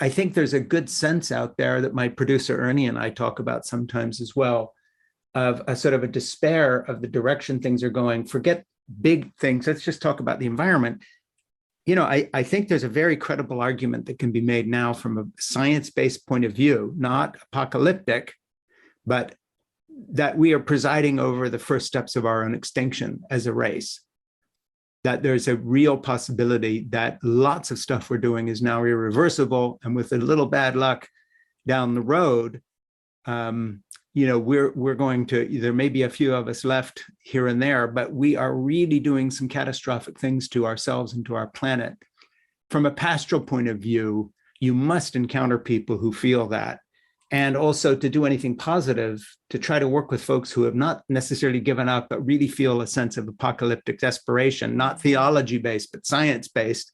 I think there's a good sense out there that my producer Ernie and I talk about sometimes as well, of a sort of a despair of the direction things are going. Forget big things. Let's just talk about the environment. I think there's a very credible argument that can be made now from a science-based point of view, not apocalyptic, but that we are presiding over the first steps of our own extinction as a race. That there's a real possibility that lots of stuff we're doing is now irreversible, and with a little bad luck down the road, we're going to, there may be a few of us left here and there, but we are really doing some catastrophic things to ourselves and to our planet. From a pastoral point of view, you must encounter people who feel that. And also, to do anything positive, to try to work with folks who have not necessarily given up, but really feel a sense of apocalyptic desperation, not theology-based, but science-based.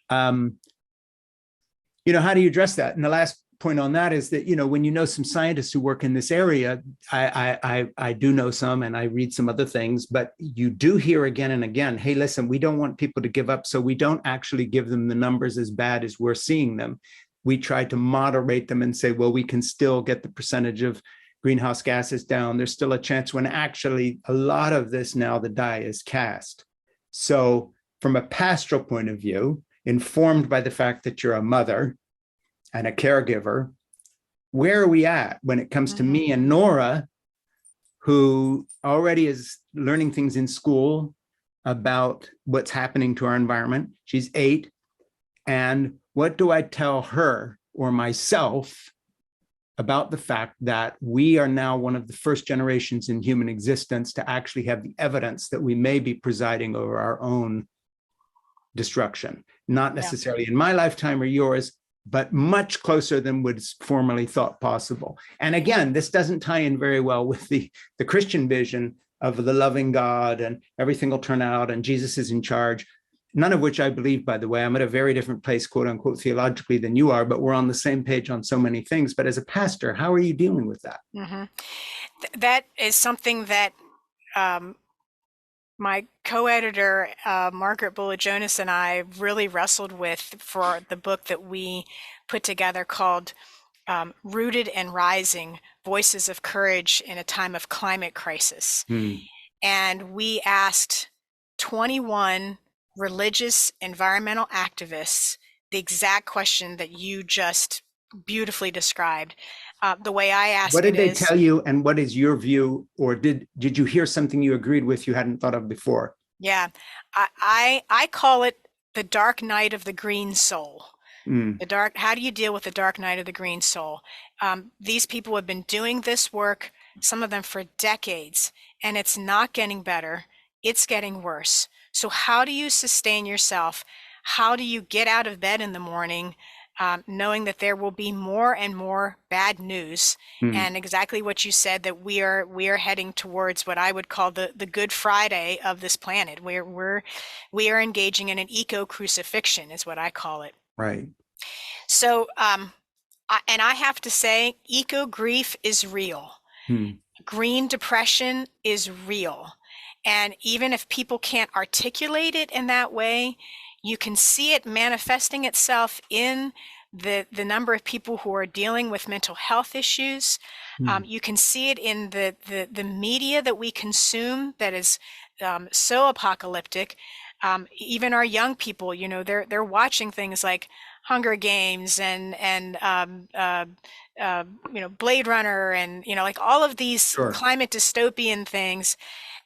How do you address that? And the last point on that is that, when some scientists who work in this area, I do know some, and I read some other things, but you do hear again and again, hey, listen, we don't want people to give up, so we don't actually give them the numbers as bad as we're seeing them. We try to moderate them and say, well, we can still get the percentage of greenhouse gases down. There's still a chance, when actually a lot of this now, the die is cast. So from a pastoral point of view, informed by the fact that you're a mother and a caregiver, where are we at when it comes to me and Nora, who already is learning things in school about what's happening to our environment? She's 8. And what do I tell her or myself about the fact that we are now one of the first generations in human existence to actually have the evidence that we may be presiding over our own destruction? Not necessarily in my lifetime or yours, but much closer than was formerly thought possible. And again, this doesn't tie in very well with the Christian vision of the loving God and everything will turn out and Jesus is in charge. None of which I believe, by the way. I'm at a very different place, quote unquote, theologically than you are, but we're on the same page on so many things. But as a pastor, how are you dealing with that? That is something that my co-editor, Margaret Bullitt-Jonas, and I really wrestled with for the book that we put together called Rooted and Rising, Voices of Courage in a Time of Climate Crisis. And we asked 21 religious environmental activists the exact question that you just beautifully described. The way I asked what did they tell you, and what is your view, or did you hear something you agreed with you hadn't thought of before? Yeah, I call it the dark night of the green soul. How do you deal with the dark night of the green soul? These people have been doing this work, some of them for decades, and it's not getting better, it's getting worse. So how do you sustain yourself? How do you get out of bed in the morning knowing that there will be more and more bad news? And exactly what you said, that we are heading towards what I would call the Good Friday of this planet. We are engaging in an eco-crucifixion is what I call it. Right. So, and I have to say, eco-grief is real. Green depression is real. And even if people can't articulate it in that way, you can see it manifesting itself in the number of people who are dealing with mental health issues. You can see it in the media that we consume that is so apocalyptic. Even our young people, they're watching things like Hunger Games and Blade Runner and like all of these climate dystopian things.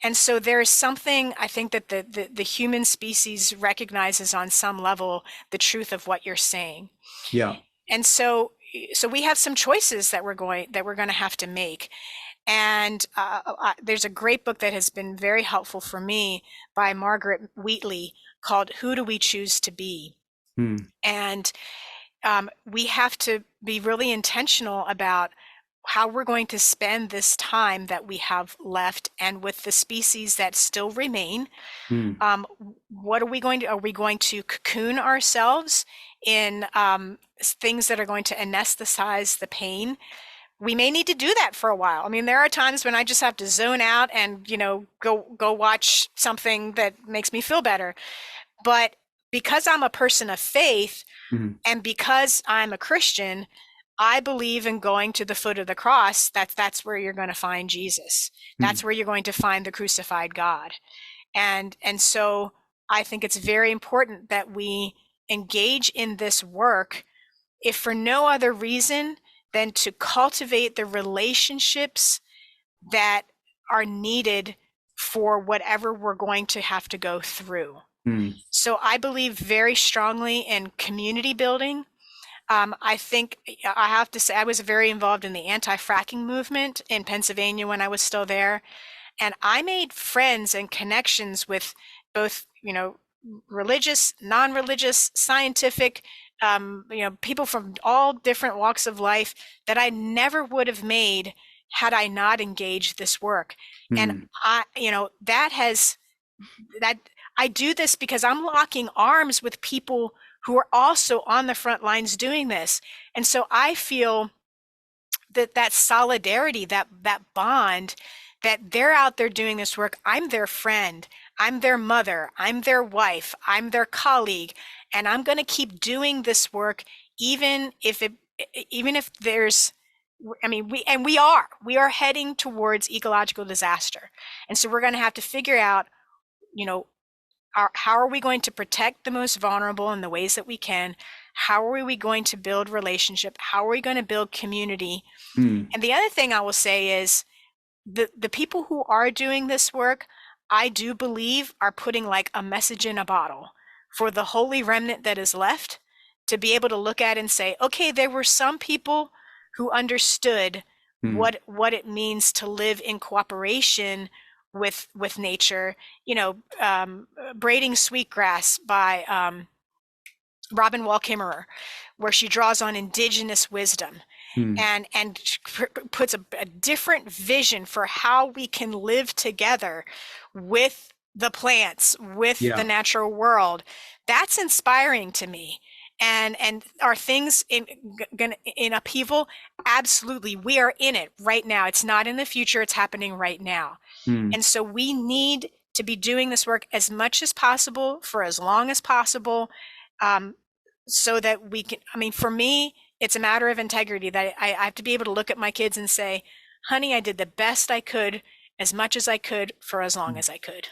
And so there's something, I think, that the human species recognizes on some level the truth of what you're saying. Yeah. And so we have some choices that we're going to have to make. And there's a great book that has been very helpful for me by Margaret Wheatley called Who Do We Choose to Be? And we have to be really intentional about how we're going to spend this time that we have left, and with the species that still remain. What are we going to cocoon ourselves in things that are going to anesthetize the pain? We may need to do that for a while. I mean, there are times when I just have to zone out and, go watch something that makes me feel better. But because I'm a person of faith, Mhm. and because I'm a Christian, I believe in going to the foot of the cross. That's where you're going to find Jesus. That's Mhm. where you're going to find the crucified God. And so I think it's very important that we engage in this work, if for no other reason than to cultivate the relationships that are needed for whatever we're going to have to go through. Mhm. So I believe very strongly in community building. I think I have to say I was very involved in the anti-fracking movement in Pennsylvania when I was still there. And I made friends and connections with both, religious, non-religious, scientific, people from all different walks of life that I never would have made had I not engaged this work. And Mhm. that I do this because I'm locking arms with people who are also on the front lines doing this. And so I feel that solidarity, that bond, that they're out there doing this work. I'm their friend, I'm their mother, I'm their wife, I'm their colleague, and I'm going to keep doing this work even if there's, I mean, we are heading towards ecological disaster. And so we're going to have to figure out, you know how are we going to protect the most vulnerable in the ways that we can? How are we going to build relationship? How are we going to build community? Mhm. And the other thing I will say is the people who are doing this work, I do believe are putting like a message in a bottle for the holy remnant that is left to be able to look at and say, okay, there were some people who understood Mhm. what it means to live in cooperation with nature. Braiding Sweetgrass by Robin Wall Kimmerer, where she draws on indigenous wisdom Mhm. and puts a different vision for how we can live together with the plants, with the Yeah. natural world. That's inspiring to me. And are things in upheaval? Absolutely. We are in it right now. It's not in the future, it's happening right now. Mhm. And so we need to be doing this work as much as possible for as long as possible, um, so that we can, I mean, for me, it's a matter of integrity that I have to be able to look at my kids and say, honey, I did the best I could, as much as I could, for as long as I could.